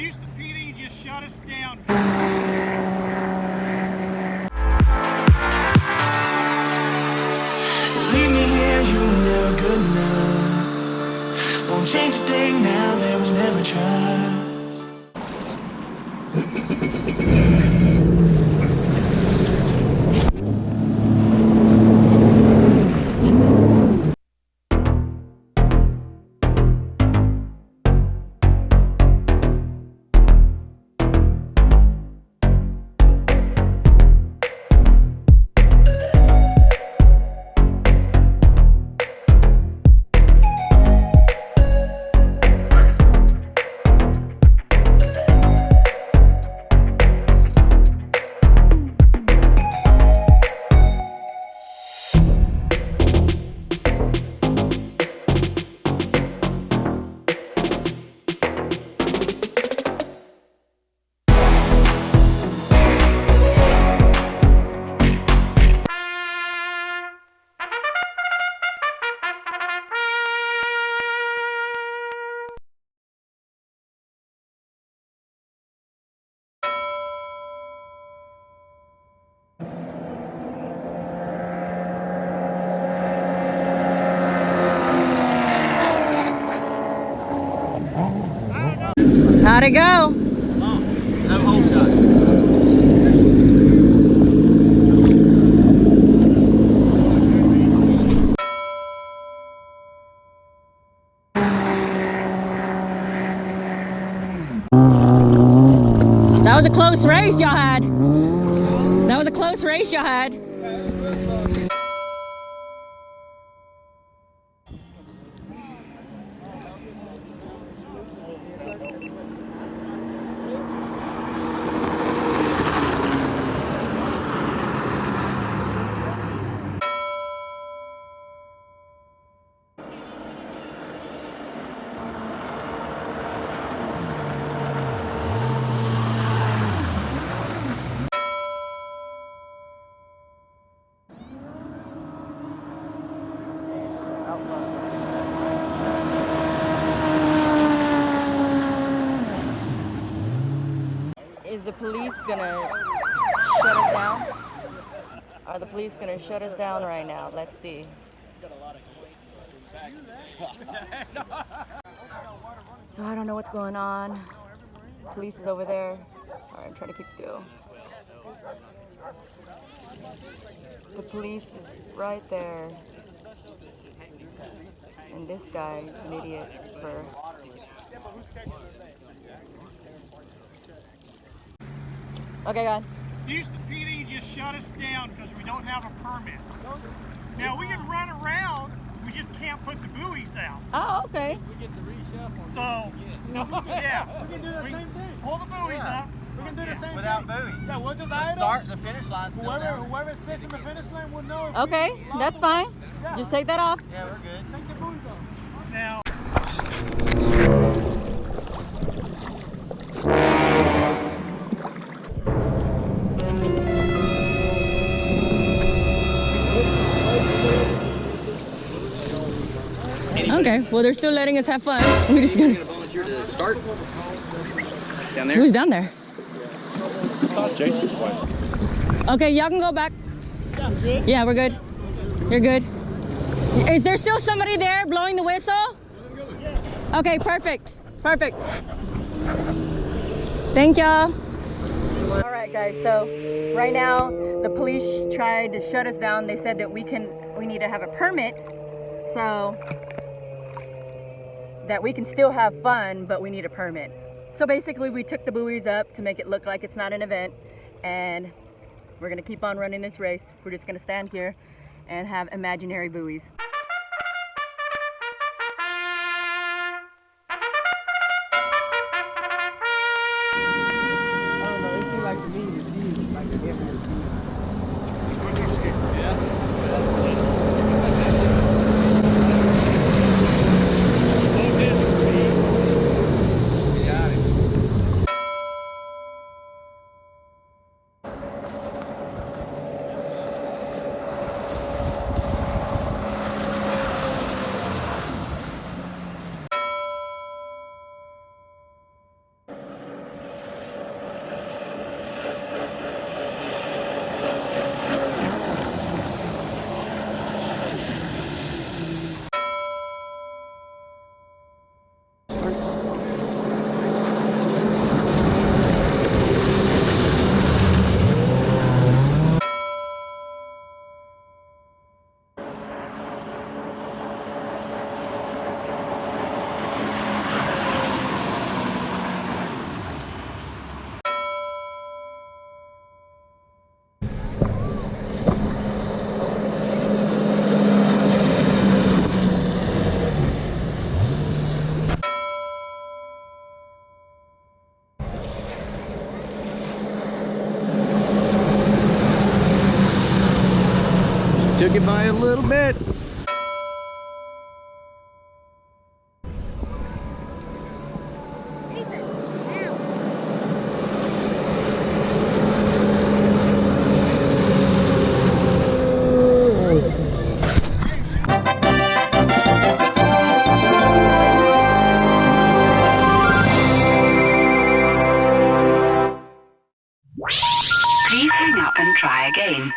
Houston PD just shut us down. Leave me here, you were never good enough. Won't change a thing now, there was never trust. How'd it go? No hole shot. That was a close race y'all had. That was a close race y'all had. Is the police gonna shut us down? Are the police gonna shut us down right now? Let's see. So I don't know what's going on. Police is over there. Alright, I'm trying to keep still. The police is right there. And this guy is an idiot for... Okay, guys. Houston PD just shut us down because we don't have a permit. Now we can run around, we just can't put the buoys out. Oh, okay. We get the reshuffle. So, yeah. We can do the same thing. Pull the buoys up. We can do the same Without thing. buoys. So we'll just The start, the finish line's still there. Whoever sits in the finish line will know. Okay, that's fine. Yeah. Just take that off. Yeah, we're good. Take the buoys off. Now. Okay, well they're still letting us have fun. We're just gonna... Volunteer to start down there. Who's down there? I thought Jason's wife. Okay, y'all can go back. Yeah, we're good. You're good. Is there still somebody there blowing the whistle? Okay, perfect. Perfect. Thank y'all. All right, guys, so right now the police tried to shut us down. They said that we need to have a permit so that we can still have fun, but we need a permit. So basically we took the buoys up to make it look like it's not an event, and we're gonna keep on running this race. We're just gonna stand here and have imaginary buoys. I don't know, it seems like to me the ski is like a different ski. Supercharge ski. Yeah. Took it by a little bit. Please hang up and try again.